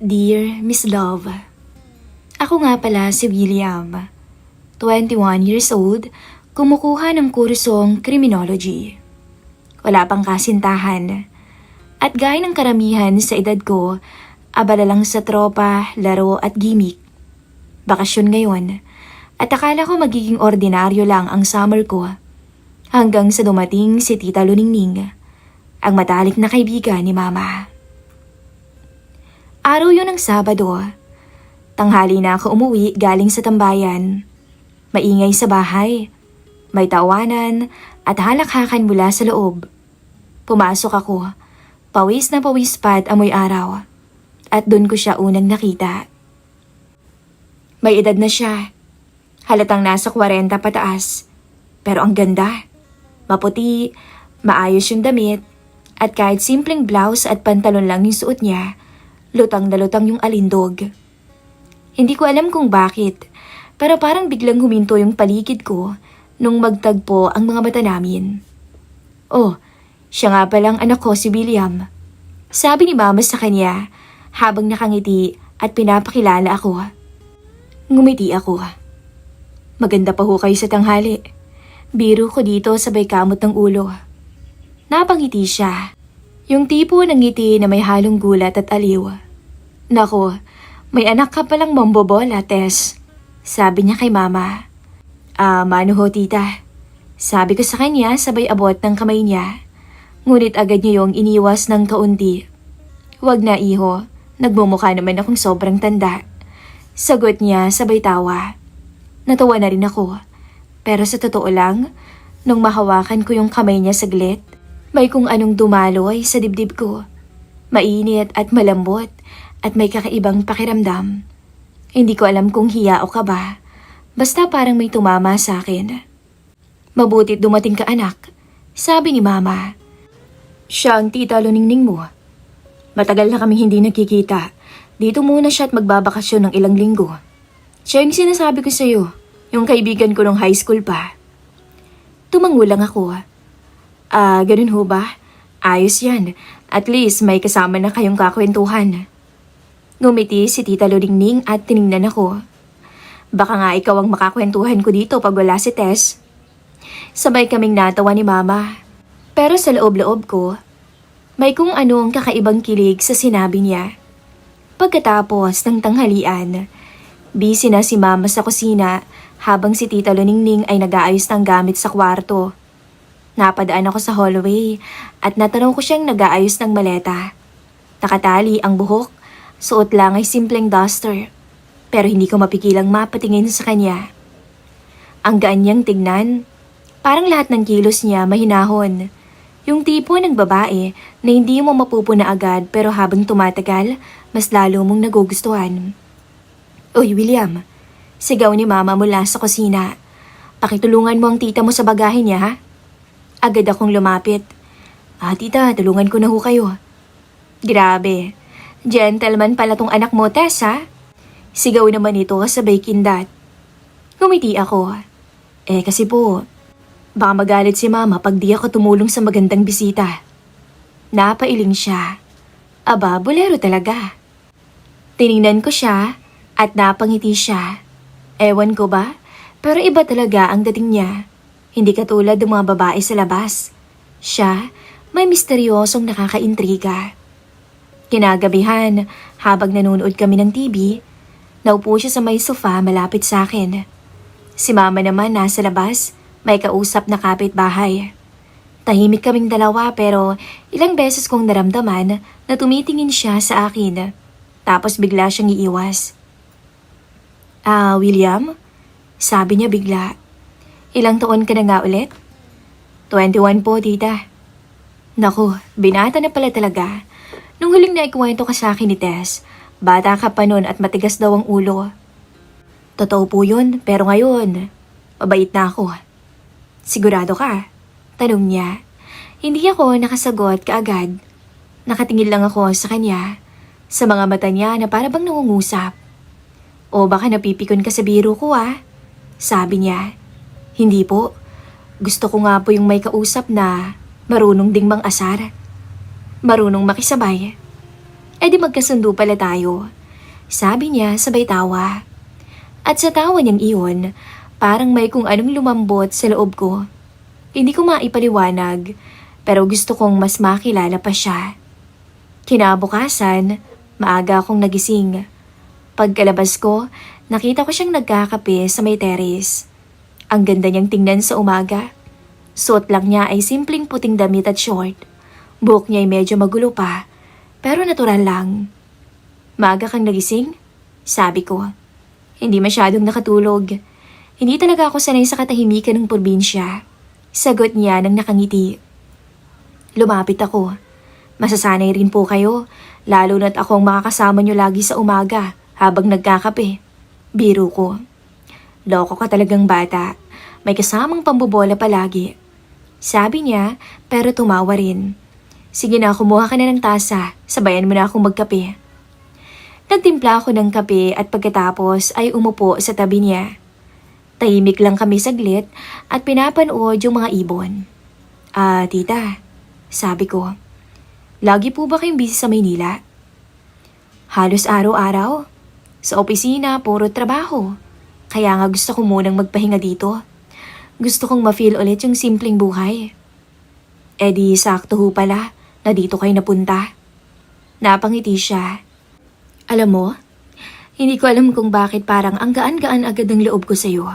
Dear Miss Love, ako nga pala si William, 21 years old, kumukuha ng kursong Criminology. Wala pang kasintahan. At gaya ng karamihan sa edad ko, abala lang sa tropa, laro at gimmick. Bakasyon ngayon, at akala ko magiging ordinaryo lang ang summer ko. Hanggang sa dumating si Tita Luningning, ang matalik na kaibigan ni Mama. Araw yun ng Sabado. Tanghali na ako umuwi galing sa tambayan. Maingay sa bahay. May tawanan at halakhakan mula sa loob. Pumasok ako. Pawis na pawis pa at amoy araw. At doon ko siya unang nakita. May edad na siya. Halatang nasa 40 pataas. Pero ang ganda. Maputi, maayos yung damit, at kahit simpleng blouse at pantalon lang yung suot niya, lutang na lutang yung alindog. Hindi ko alam kung bakit, pero parang biglang huminto yung paligid ko nung magtagpo ang mga mata namin. Oh, siya nga palang anak ko si William. Sabi ni Mama sa kanya habang nakangiti at pinapakilala ako. Ngumiti ako. Maganda pa ho kayo sa tanghali. Biro ko dito sabay kamot ng ulo. Napangiti siya. Yung tipo ng ngiti na may halong gulat at aliw. Nako, may anak ka palang mambobola, Tess. Sabi niya kay Mama. Mano ho, tita? Sabi ko sa kanya sabay abot ng kamay niya. Ngunit agad niya yung iniwas ng kaunti. Wag na, iho. Nagmumukha naman akong sobrang tanda. Sagot niya sabay tawa. Natawa na rin ako. Pero sa totoo lang, nung mahawakan ko yung kamay niya saglit, may kung anong dumaloy sa dibdib ko. Mainit at malambot at may kakaibang pakiramdam. Hindi ko alam kung hiya o kaba. Basta parang may tumama sa akin. Mabutit dumating ka, anak, sabi ni Mama. Siya ang Tita Luningning mo. Matagal na kaming hindi nakikita. Dito muna siya at magbabakasyon ng ilang linggo. Siya yung sinasabi ko sa'yo. Yung kaibigan ko nung high school pa. Tumango lang ako. Ganun ho ba? Ayos yan. At least may kasama na kayong kakwentuhan. Ngumiti si Tita Luningning at tiningnan ako. Baka nga ikaw ang makakwentuhan ko dito pag wala si Tess. Sabay kaming natawa ni Mama. Pero sa loob-loob ko, may kung anong kakaibang kilig sa sinabi niya. Pagkatapos ng tanghalian, busy na si Mama sa kusina habang si Tita Luningning ay nag-aayos ng gamit sa kwarto. Napadaan ako sa hallway at natanong ko siyang nag-aayos ng maleta. Nakatali ang buhok, suot lang ay simpleng duster. Pero hindi ko mapigilang mapatingin sa kanya. Ang gaan niyang tignan, parang lahat ng kilos niya mahinahon. Yung tipo ng babae na hindi mo mapupuna agad pero habang tumatagal, mas lalo mong nagugustuhan. Uy, William! Sigaw ni Mama mula sa kusina. Pakitulungan mo ang tita mo sa bagahe niya, ha? Agad akong lumapit. Tita, tulungan ko na ho kayo. Grabe. Gentleman pala tong anak mo, Tess, ha? Sigaw naman ito sabay kindat. Ngumiti ako. Kasi po, baka magalit si Mama pag di ako tumulong sa magandang bisita. Napailing siya. Aba, bolero talaga. Tiningnan ko siya at napangiti siya. Ewan ko ba? Pero iba talaga ang dating niya. Hindi katulad ng mga babae sa labas. Siya, may misteryosong nakakaintriga. Kinagabihan, habang nanonood kami ng TV, naupo siya sa may sofa malapit sa akin. Si Mama naman nasa labas, may kausap na kapitbahay. Tahimik kaming dalawa pero ilang beses kong naramdaman na tumitingin siya sa akin. Tapos bigla siyang iiwas. William? Sabi niya bigla. Ilang taon ka na nga ulit? 21 po, tita. Naku, binata na pala talaga. Nung huling naikwento ka sa akin ni Tess, bata ka pa nun at matigas daw ang ulo. Totoo po yun, pero ngayon, mabait na ako. Sigurado ka? Tanong niya. Hindi ako nakasagot kaagad. Nakatingin lang ako sa kanya, sa mga mata niya na para bang nangungusap. O baka napipikon ka sa biro ko, Sabi niya. Hindi po. Gusto ko nga po yung may kausap na marunong ding mang-asar. Marunong makisabay. E di magkasundo pala tayo. Sabi niya sabay tawa. At sa tawa niyang iyon, parang may kung anong lumambot sa loob ko. Hindi ko maipaliwanag, pero gusto kong mas makilala pa siya. Kinabukasan, maaga akong nagising. Pagkalabas ko, nakita ko siyang nagkakape sa may terrace. Ang ganda niyang tingnan sa umaga. Suot lang niya ay simpleng puting damit at short. Buhok niya ay medyo magulo pa, pero natural lang. Maaga kang nagising? Sabi ko. Hindi masyadong nakatulog. Hindi talaga ako sanay sa katahimikan ng probinsya. Sagot niya nang nakangiti. Lumapit ako. Masasanay rin po kayo, lalo na't ako ang makakasama niyo lagi sa umaga habang nagkakape. Biro ko. Loko ka talagang bata. May kasamang pambobola palagi. Sabi niya, pero tumawa rin. Sige na, kumuha ka na ng tasa. Sabayan mo na akong magkape. Nagtimpla ako ng kape at pagkatapos ay umupo sa tabi niya. Tahimik lang kami saglit at pinapanood yung mga ibon. Tita, sabi ko. Lagi po ba kayong busy sa Maynila? Halos araw-araw. Sa opisina, puro trabaho. Kaya nga gusto ko munang magpahinga dito. Gusto kong ma-feel ulit yung simpleng buhay. E di sakto ho pala na dito kayo napunta. Napangiti siya. Alam mo, hindi ko alam kung bakit parang ang gaan-gaan agad ang loob ko sa'yo.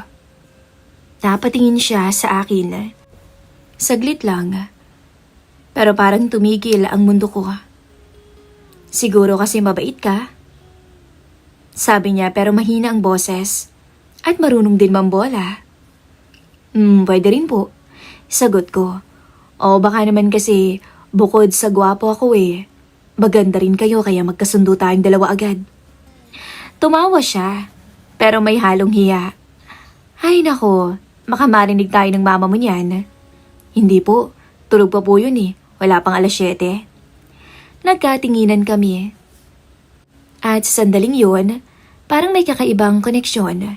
Napatingin siya sa akin. Saglit lang. Pero parang tumigil ang mundo ko. Siguro kasi mabait ka? Sabi niya pero mahina ang boses. At marunong din mambola. Pwede rin po. Sagot ko. O baka naman kasi bukod sa gwapo ako maganda rin kayo kaya magkasundo tayong dalawa agad. Tumawa siya, pero may halong hiya. Ay nako, baka marinig tayo ng mama mo niyan. Hindi po, tulog pa po yun wala pang 7:00. Nagkatinginan kami. At sa sandaling yun, parang may kakaibang koneksyon.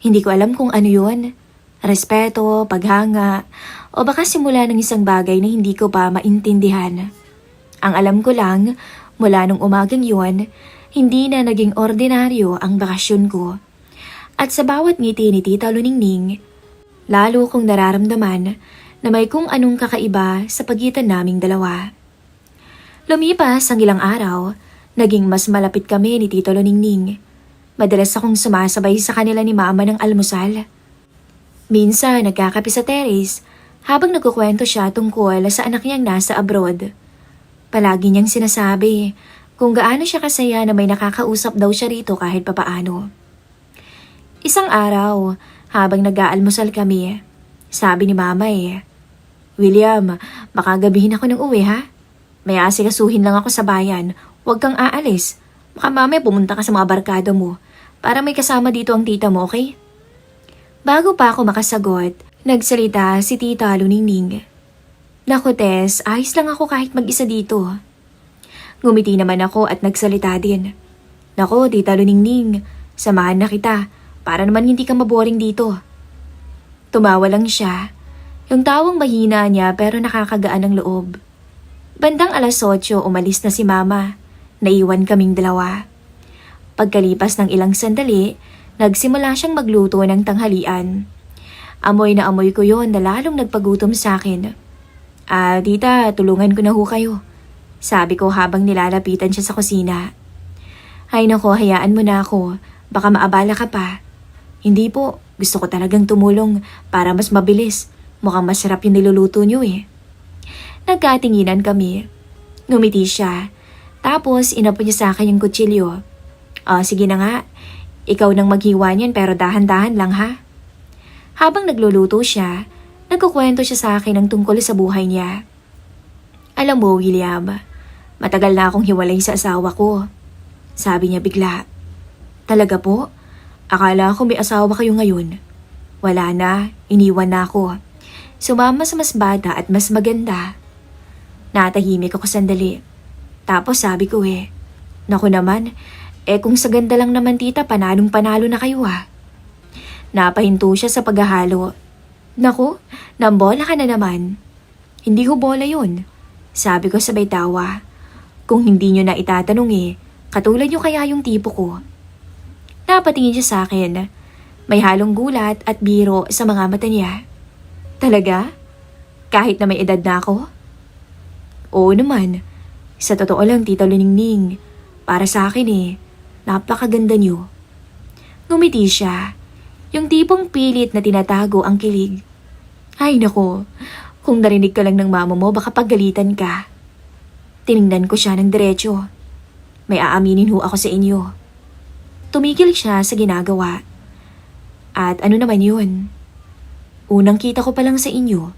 Hindi ko alam kung ano yun. Respeto, paghanga, o baka simula ng isang bagay na hindi ko pa maintindihan. Ang alam ko lang, mula nung umagang yun, hindi na naging ordinaryo ang bakasyon ko. At sa bawat ngiti ni Tita Luningning, lalo kong nararamdaman na may kung anong kakaiba sa pagitan naming dalawa. Lumipas ang ilang araw, naging mas malapit kami ni Tita Luningning. Madalas akong sumasabay sa kanila ni Mama ng almusal. Minsan nagkakape sa terrace habang nagkukwento siya tungkol sa anak niyang nasa abroad. Palagi niyang sinasabi kung gaano siya kasaya na may nakakausap daw siya rito kahit papaano. Isang araw, habang nag-aalmusal kami, sabi ni Mama William, baka gabihin ako ng uwi ha? May asikasuhin lang ako sa bayan, huwag kang aalis. Baka mamaya pumunta ka sa mga barkada mo para may kasama dito ang tita mo, okay? Bago pa ako makasagot, nagsalita si Tita Luningning. Naku Tess, ayos lang ako kahit mag-isa dito. Ngumiti naman ako at nagsalita din. Naku Tita Luningning, samahan na kita para naman hindi ka maboring dito. Tumawa lang siya. Yung tawang mahina niya pero nakakagaan ng loob. Bandang 8:00 umalis na si Mama. Naiwan kaming dalawa. Pagkalipas ng ilang sandali, nagsimula siyang magluto ng tanghalian. Amoy na amoy ko yon na lalong nagpagutom sa akin. Tita, tulungan ko na ho kayo. Sabi ko habang nilalapitan siya sa kusina. Ay nako, hayaan mo na ako. Baka maabala ka pa. Hindi po, gusto ko talagang tumulong para mas mabilis. Mukhang masarap yung niluluto niyo Nagkatinginan kami. Ngumiti siya. Tapos inapo niya sa akin yung kutsilyo. Sige na nga. Ikaw nang maghiwa niyan pero dahan-dahan lang ha. Habang nagluluto siya, nagkukwento siya sa akin ng tungkol sa buhay niya. Alam mo, William, matagal na akong hiwalay sa asawa ko. Sabi niya bigla. Talaga po? Akala ko may asawa kayo ngayon. Wala na, iniwan na ako. Sumama sa mas bata at mas maganda. Natahimik ako sandali. Tapos sabi ko naku naman, kung sa ganda lang naman tita, panalong-panalo na kayo Napahinto siya sa paghahalo. Naku, nambola ka na naman. Hindi ko bola yun. Sabi ko sabay tawa. Kung hindi nyo na itatanong katulad nyo kaya yung tipo ko. Napatingin siya sa akin. May halong gulat at biro sa mga mata niya. Talaga? Kahit na may edad na ako? Oo naman. Sa totoo lang, Tita Luningning, para sa akin napakaganda niyo. Ngumiti siya. Yung tipong pilit na tinatago ang kilig. Ay nako, kung narinig ka lang ng mama mo baka paggalitan ka. Tiningnan ko siya ng diretso. May aaminin ho ako sa inyo. Tumigil siya sa ginagawa. At ano naman yun? Unang kita ko pa lang sa inyo.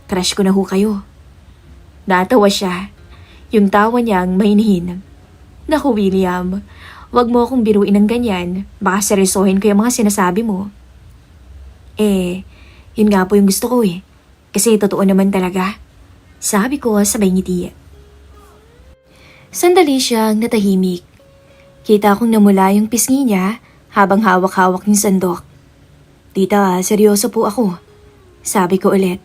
Crush ko na ho kayo. Natawa siya. Yung tawa niyang mahinhin. Naku William, wag mo akong biruin ng ganyan. Baka seryosohin ko yung mga sinasabi mo. Yun nga po yung gusto ko Kasi totoo naman talaga. Sabi ko sabay ngiti. Sandali siyang natahimik. Kita kong namula yung pisngi niya habang hawak-hawak yung sandok. Tita, seryoso po ako. Sabi ko ulit.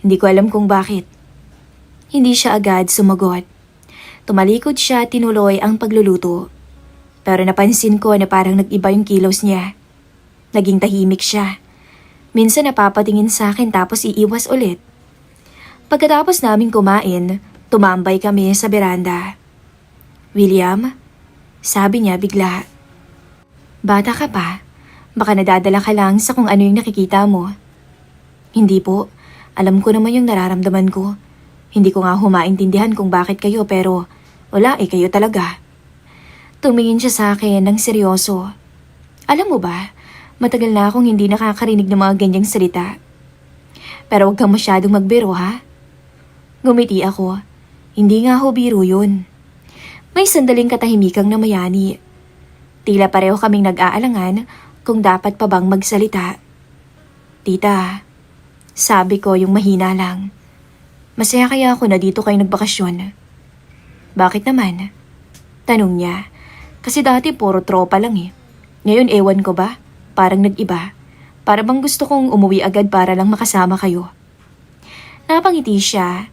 Hindi ko alam kung bakit. Hindi siya agad sumagot. Tumalikod siya at tinuloy ang pagluluto. Pero napansin ko na parang nag-iba yung kilos niya. Naging tahimik siya. Minsan napapatingin sa akin tapos iiwas ulit. Pagkatapos namin kumain, tumambay kami sa beranda. William, sabi niya bigla. Bata ka pa, baka nadadala ka lang sa kung ano yung nakikita mo. Hindi po, alam ko naman yung nararamdaman ko. Hindi ko nga humaintindihan kung bakit kayo pero wala kayo talaga. Tumingin siya sa akin ng seryoso. Alam mo ba, matagal na akong hindi nakakarinig ng mga ganyang salita. Pero huwag kang masyadong magbiro ha. Ngumiti ako. Hindi nga ho biro yun. May sandaling katahimikang namayani. Tila pareho kaming nag-aalangan kung dapat pa bang magsalita. Tita, sabi ko yung mahina lang. Masaya kaya ako na dito kayo nagbakasyon. Bakit naman? Tanong niya. Kasi dati puro tropa lang Ngayon ewan ko ba? Parang nag-iba. Para bang gusto kong umuwi agad para lang makasama kayo. Napangiti siya.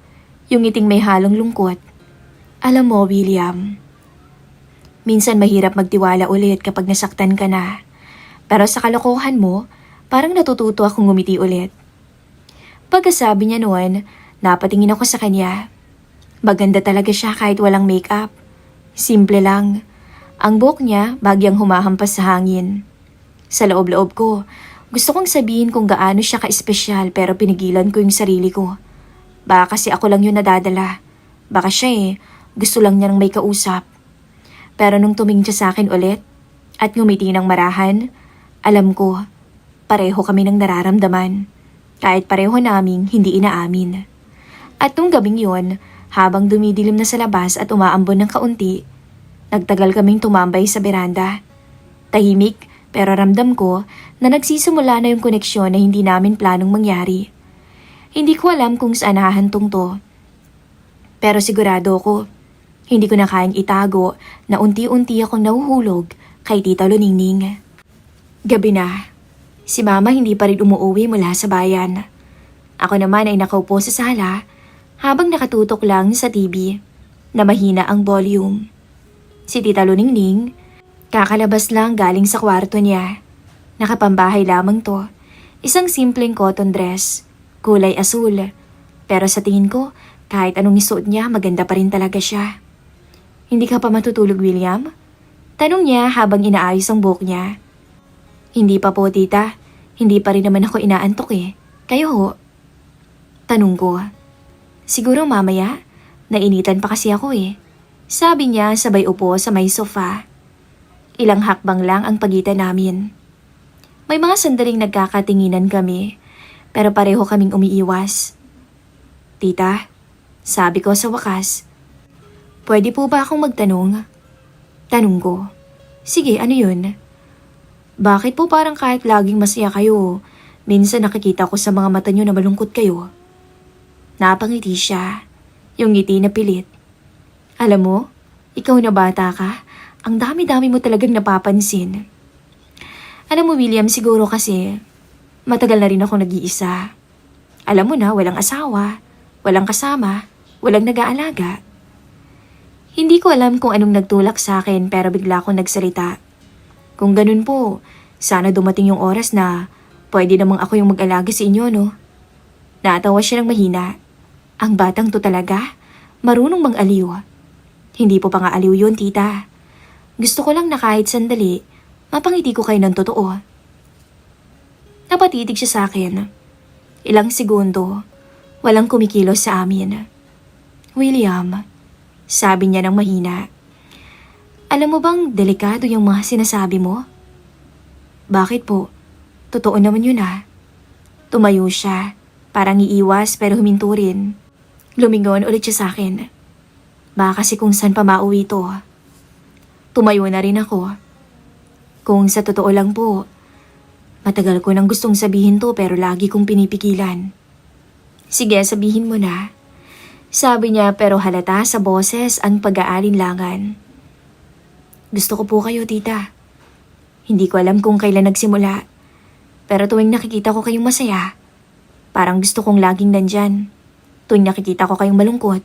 Yung ngiting may halong lungkot. Alam mo, William, minsan mahirap magtiwala ulit kapag nasaktan ka na. Pero sa kalokohan mo, parang natututo akong ngumiti ulit. Pagkasabi niya noon, napatingin ako sa kanya. Maganda talaga siya kahit walang makeup. Simple lang. Ang buhok niya bagyang humahampas sa hangin. Sa loob-loob ko, gusto kong sabihin kung gaano siya ka-espesyal pero pinigilan ko yung sarili ko. Baka kasi ako lang yung nadadala. Baka siya gusto lang niya ng may kausap. Pero nung tumingin siya sa akin ulit at ngumiti ng marahan, alam ko, pareho kami ng nararamdaman. Kahit pareho naming hindi inaamin. At nung gabing yun, habang dumidilim na sa labas at umaambon ng kaunti, nagtagal kaming tumambay sa beranda. Tahimik pero ramdam ko na nagsisimula na yung koneksyon na hindi namin planong mangyari. Hindi ko alam kung saan hahantong to. Pero sigurado ko, hindi ko na kayang itago na unti-unti akong nahuhulog kay Tita Luningning. Gabi na. Si Mama hindi pa rin umuuwi mula sa bayan. Ako naman ay nakaupo sa sala habang nakatutok lang sa TV na mahina ang volume. Si Tita Luningning, kakalabas lang galing sa kwarto niya. Nakapambahay lamang to. Isang simpleng cotton dress, kulay asul. Pero sa tingin ko, kahit anong isuot niya, maganda pa rin talaga siya. Hindi ka pa matutulog, William? Tanong niya habang inaayos ang buhok niya. Hindi pa po, tita. Hindi pa rin naman ako inaantok Kayo ho? Tanong ko. Siguro mamaya. Nainitan pa kasi ako Sabi niya sabay upo sa may sofa. Ilang hakbang lang ang pagitan namin. May mga sandaling nagkakatinginan kami, pero pareho kaming umiiwas. Tita, sabi ko sa wakas, pwede po ba akong magtanong? Tanong ko. Sige, ano yun? Bakit po parang kahit laging masaya kayo, minsan nakikita ko sa mga mata niyo na malungkot kayo? Napangiti siya, yung ngiti na pilit. Alam mo, ikaw na bata ka, ang dami-dami mo talagang napapansin. Alam mo William, siguro kasi matagal na rin ako nag-iisa. Alam mo na, walang asawa, walang kasama, walang nag-aalaga. Hindi ko alam kung anong nagtulak sa akin pero bigla akong nagsalita. Kung ganun po, sana dumating yung oras na pwede namang ako yung mag-alaga sa inyo, no? Natawa siya ng mahina. Ang batang to talaga, marunong mang-aliw. Hindi po pa nga aliw yun, tita. Gusto ko lang na kahit sandali, mapangiti ko kayo ng totoo. Napatitig siya sa akin. Ilang segundo, walang kumikilos sa amin. William, sabi niya ng mahina. Alam mo bang delikado yung mga sinasabi mo? Bakit po? Totoo naman yun ah. Tumayo siya, parang iiwas pero huminto rin. Lumingon ulit siya sa akin. Baka kasi kung saan pa mauwi to. Tumayo na rin ako. Kung sa totoo lang po, matagal ko nang gustong sabihin to pero lagi kong pinipigilan. Sige, sabihin mo na. Sabi niya pero halata sa boses ang pag-aalinlangan. Gusto ko po kayo, tita. Hindi ko alam kung kailan nagsimula. Pero tuwing nakikita ko kayong masaya, parang gusto kong laging nandyan. Tuwing nakikita ko kayong malungkot,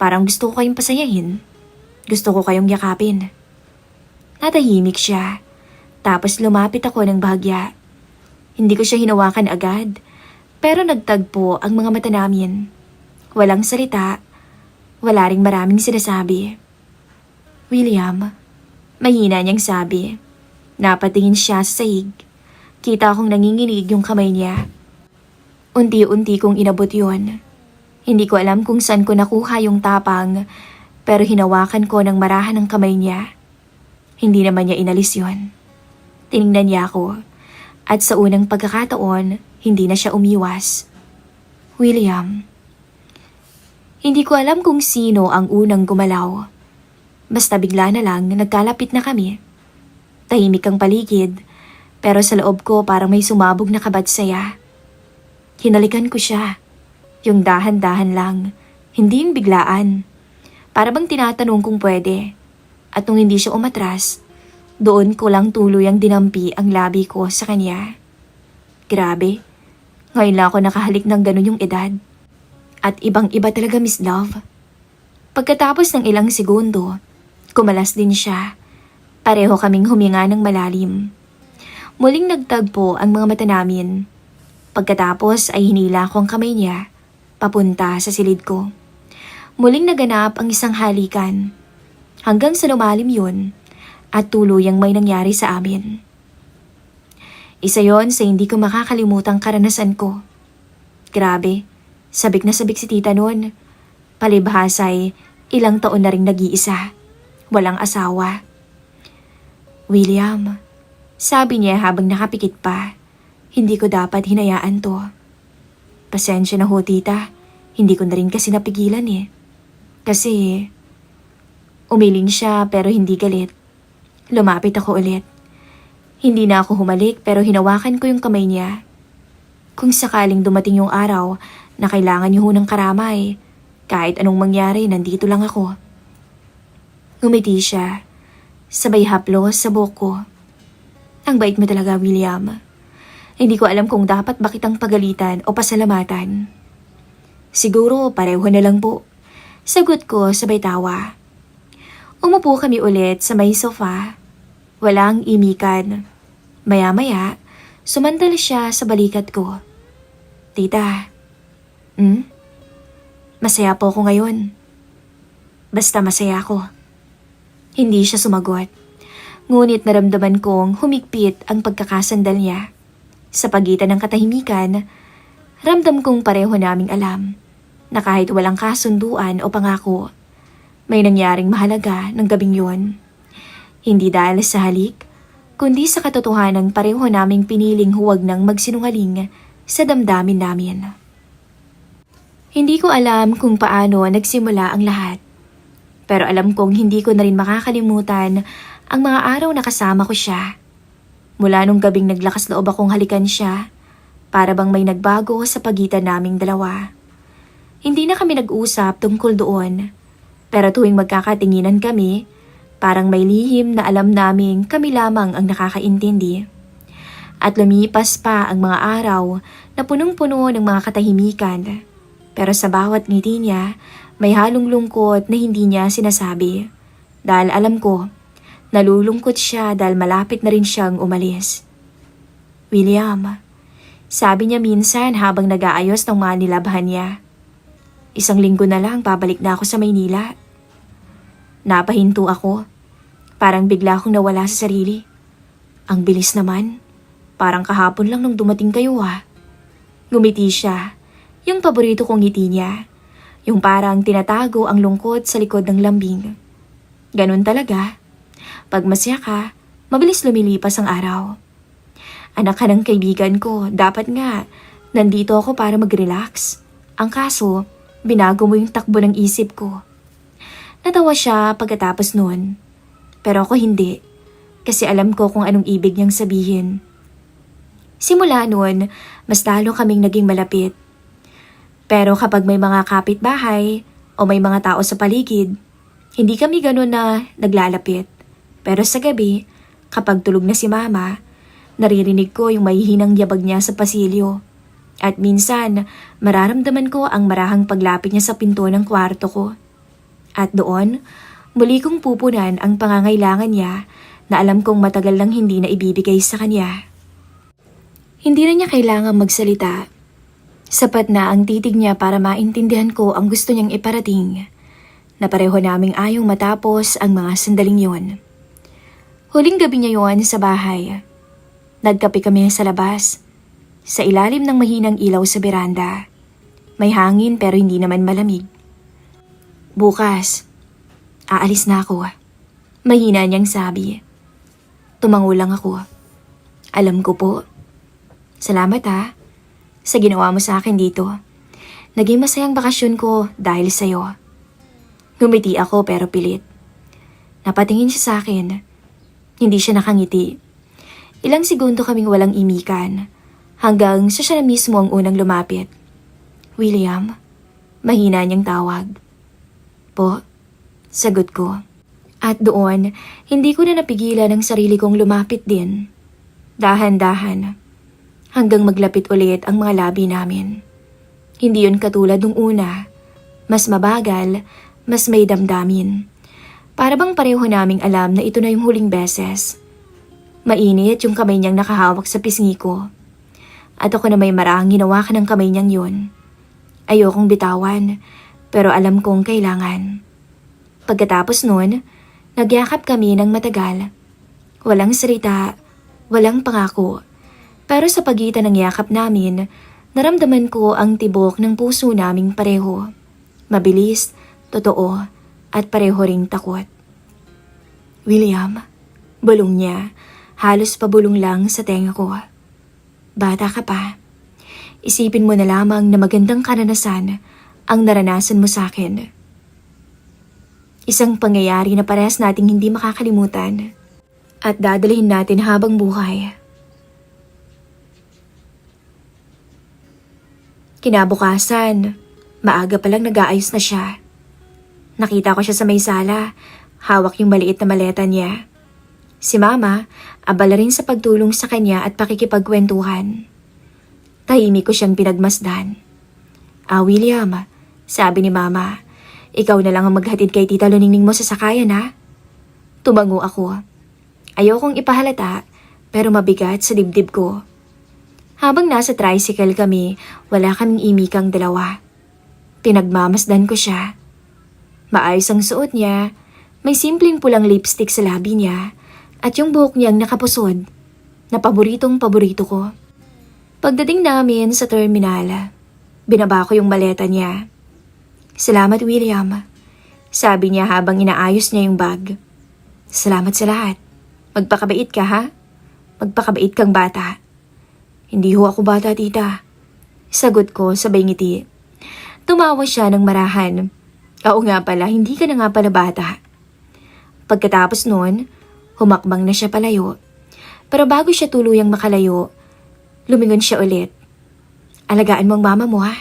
parang gusto ko kayong pasayahin. Gusto ko kayong yakapin. Natahimik siya. Tapos lumapit ako ng bahagya. Hindi ko siya hinawakan agad, pero nagtagpo ang mga mata namin. Walang salita, wala ring maraming sinasabi. William, mahina niyang sabi. Napatingin siya sa sahig. Kita kong nanginginig yung kamay niya. Unti-unti kong inabot yun. Hindi ko alam kung saan ko nakuha yung tapang, pero hinawakan ko ng marahan ng kamay niya. Hindi naman niya inalis yun. Tiningnan niya ako, at sa unang pagkakataon, hindi na siya umiwas. William, hindi ko alam kung sino ang unang gumalaw. Basta bigla na lang nagkalapit na kami. Tahimik ang paligid, pero sa loob ko parang may sumabog na kabat saya. Hinalikan ko siya. Yung dahan-dahan lang, hindi yung biglaan. Para bang tinatanong kung pwede. At nung hindi siya umatras, doon ko lang tuluyang dinampi ang labi ko sa kanya. Grabe, ngayon lang ako nakahalik ng ganun yung edad. At ibang-iba talaga, Miss Love. Pagkatapos ng ilang segundo, kumalas din siya. Pareho kaming huminga ng malalim. Muling nagtagpo ang mga mata namin. Pagkatapos ay hinila ko ang kamay niya, papunta sa silid ko. Muling naganap ang isang halikan. Hanggang sa lumalim yun, at tuluyang may nangyari sa amin. Isa yon sa hindi ko makakalimutang karanasan ko. Grabe. Sabik na sabik si tita noon. Palibhasay, ilang taon na ring nag-iisa. Walang asawa. William, sabi niya habang nakapikit pa, hindi ko dapat hinayaan to. Pasensya na ho, tita. Hindi ko na rin kasi napigilan eh. Kasi, umiling siya pero hindi galit. Lumapit ako ulit. Hindi na ako humalik pero hinawakan ko yung kamay niya. Kung sakaling dumating yung araw na kailangan niyo ho ng karamay, kahit anong mangyari, nandito lang ako. Ngumiti siya, sabay haplos sa buhok ko. Ang bait mo talaga, William. Hindi ko alam kung dapat ba kitang pagalitan o pasalamatan. Siguro pareho na lang po. Sagot ko sabay tawa. Umupo kami ulit sa may sofa. Walang imikan. Maya-maya, sumandal siya sa balikat ko. Tita, masaya po ako ngayon. Basta masaya ako. Hindi siya sumagot. Ngunit naramdaman kong humigpit ang pagkakasandal niya. Sa pagitan ng katahimikan, ramdam kong pareho naming alam na kahit walang kasunduan o pangako, may nangyaring mahalaga ng gabing yun. Hindi dahil sa halik, kundi sa katotohanan pareho naming piniling huwag nang magsinungaling sa damdamin namin. Hindi ko alam kung paano nagsimula ang lahat. Pero alam kong hindi ko na rin makakalimutan ang mga araw na kasama ko siya. Mula nung gabing naglakas loob akong halikan siya, para bang may nagbago sa pagitan naming dalawa. Hindi na kami nag-usap tungkol doon, pero tuwing magkakatinginan kami, parang may lihim na alam naming kami lamang ang nakakaintindi. At lumipas pa ang mga araw na punong-puno ng mga katahimikan. Pero sa bawat ngiti niya, may halong lungkot na hindi niya sinasabi. Dahil alam ko, nalulungkot siya dahil malapit na rin siyang umalis. William, sabi niya minsan habang nag-aayos ng mga nilabhan niya. 1 linggo na lang babalik na ako sa Maynila. Napahinto ako. Parang bigla akong nawala sa sarili. Ang bilis naman. Parang kahapon lang nung dumating kayo ah. Ngumiti siya. Yung paborito kong ngiti niya. Yung parang tinatago ang lungkot sa likod ng lambing. Ganun talaga. Pag masaya ka, mabilis lumilipas ang araw. Anak ka ng kaibigan ko, dapat nga, nandito ako para mag-relax. Ang kaso, binago mo yung takbo ng isip ko. Natawa siya pagkatapos noon. Pero ako hindi, kasi alam ko kung anong ibig niyang sabihin. Simula noon, mas lalo kaming naging malapit. Pero kapag may mga kapitbahay o may mga tao sa paligid, hindi kami ganun na naglalapit. Pero sa gabi, kapag tulog na si Mama, naririnig ko yung mahihinang yabag niya sa pasilyo. At minsan, mararamdaman ko ang marahang paglapit niya sa pinto ng kwarto ko. At doon, muli kong pupunan ang pangangailangan niya na alam kong matagal lang hindi na ibibigay sa kanya. Hindi na niya kailangang magsalita. Sapat na ang titig niya para maintindihan ko ang gusto niyang iparating, na pareho naming ayong matapos ang mga sandaling yon. Huling gabi niya yon sa bahay. Nagkape kami sa labas, sa ilalim ng mahinang ilaw sa beranda. May hangin pero hindi naman malamig. Bukas, aalis na ako. Mahina niyang sabi. Tumango lang ako. Alam ko po. Salamat ha, sa ginawa mo sa akin dito. Naging masayang bakasyon ko dahil sa'yo. Ngumiti ako pero pilit. Napatingin siya sa akin. Hindi siya nakangiti. Ilang segundo kaming walang imikan, hanggang siya na mismo ang unang lumapit. William, mahina niyang tawag. Po, sagot ko. At doon, hindi ko na napigilan ang sarili kong lumapit din. Dahan-dahan. Hanggang maglapit ulit ang mga labi namin. Hindi yun katulad nung una. Mas mabagal, mas may damdamin. Para bang pareho naming alam na ito na yung huling beses. Mainit yung kamay niyang nakahawak sa pisngi ko. At ako na may marahang hinawakan ng kamay niyang yun. Ayokong bitawan, pero alam kong kailangan. Pagkatapos nun, nagyakap kami ng matagal. Walang salita, walang pangako. Pero sa pagitan ng yakap namin, naramdaman ko ang tibok ng puso naming pareho. Mabilis, totoo, at pareho ring takot. William, bulong niya, halos pabulong lang sa tenga ko. Bata ka pa. Isipin mo na lamang na magandang karanasan ang naranasan mo sa akin. Isang pangyayari na parehas nating hindi makakalimutan at dadalhin natin habang buhay. Kinabukasan, maaga pa lang nag-aayos na siya. Nakita ko siya sa may sala, hawak yung maliit na maleta niya. Si Mama, abala rin sa pagtulong sa kanya at pakikipagkwentuhan. Tahimik ko siyang pinagmasdan. William, sabi ni Mama, ikaw na lang ang maghatid kay Tita Luningning mo sa sakayan ha? Tumango ako. Ayokong ipahalata, pero mabigat sa dibdib ko. Habang nasa tricycle kami, wala kaming imikang dalawa. Pinagmamasdan ko siya. Maayos ang suot niya, may simpleng pulang lipstick sa labi niya, at yung buhok niyang nakapusod, na paboritong-paborito ko. Pagdating namin sa terminal, binaba ko yung maleta niya. Salamat William, sabi niya habang inaayos niya yung bag. Salamat sa lahat. Magpakabait ka ha? Magpakabait kang bata. Hindi ho ako bata, tita. Sagot ko sabay ngiti. Tumawa siya ng marahan. Oo nga pala, hindi ka na nga pala bata. Pagkatapos noon, humakbang na siya palayo. Pero bago siya tuluyang makalayo, lumingon siya ulit. Alagaan mo ang mama mo ha?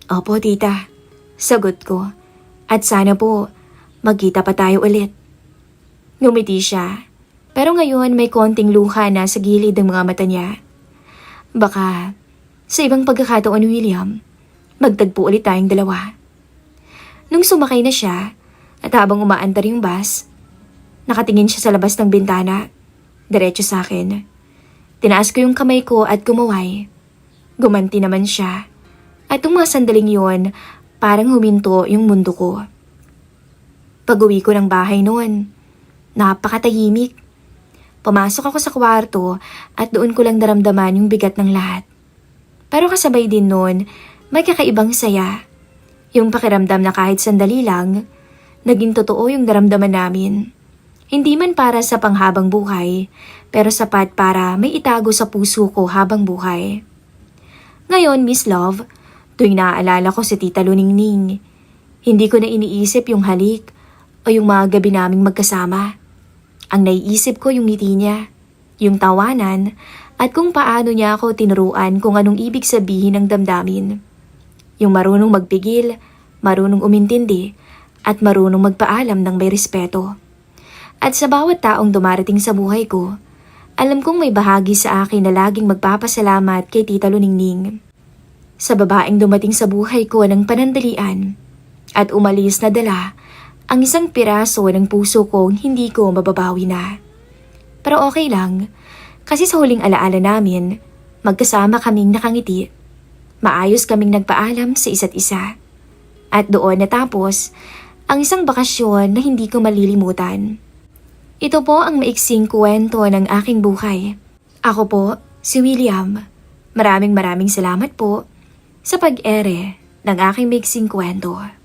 Opo, tita. Sagot ko. At sana po, magkita pa tayo ulit. Ngumiti siya. Pero ngayon may konting luha na sa gilid ng mga mata niya. Baka, sa ibang pagkakataon, William, magtagpo ulit tayong dalawa. Nung sumakay na siya at habang umaandar yung bus, nakatingin siya sa labas ng bintana, diretso sa akin. Tinaas ko yung kamay ko at kumaway. Gumanti naman siya at yung mga sandaling yun, parang huminto yung mundo ko. Pag-uwi ko ng bahay noon, napakatahimik. Pumasok ako sa kwarto at doon ko lang naramdaman yung bigat ng lahat. Pero kasabay din noon, may kakaibang saya. Yung pakiramdam na kahit sandali lang, naging totoo yung naramdaman namin. Hindi man para sa panghabang buhay, pero sapat para may itago sa puso ko habang buhay. Ngayon, Miss Love, tuwing naaalala ko si Tita Luningning, hindi ko na iniisip yung halik o yung mga gabi naming magkasama. Ang naiisip ko yung ngiti niya, yung tawanan, at kung paano niya ako tinuruan kung anong ibig sabihin ng damdamin. Yung marunong magpigil, marunong umintindi, at marunong magpaalam ng may respeto. At sa bawat taong dumarating sa buhay ko, alam kong may bahagi sa akin na laging magpapasalamat kay Tita Luningning. Sa babaeng dumating sa buhay ko ng panandalian at umalis na dala ang isang piraso ng puso kong hindi ko mababawi na. Pero okay lang, kasi sa huling alaala namin, magkasama kaming nakangiti. Maayos kaming nagpaalam sa isa't isa. At doon natapos ang isang bakasyon na hindi ko malilimutan. Ito po ang maiksing kwento ng aking buhay. Ako po, si William. Maraming salamat po sa pag-ere ng aking maiksing kwento.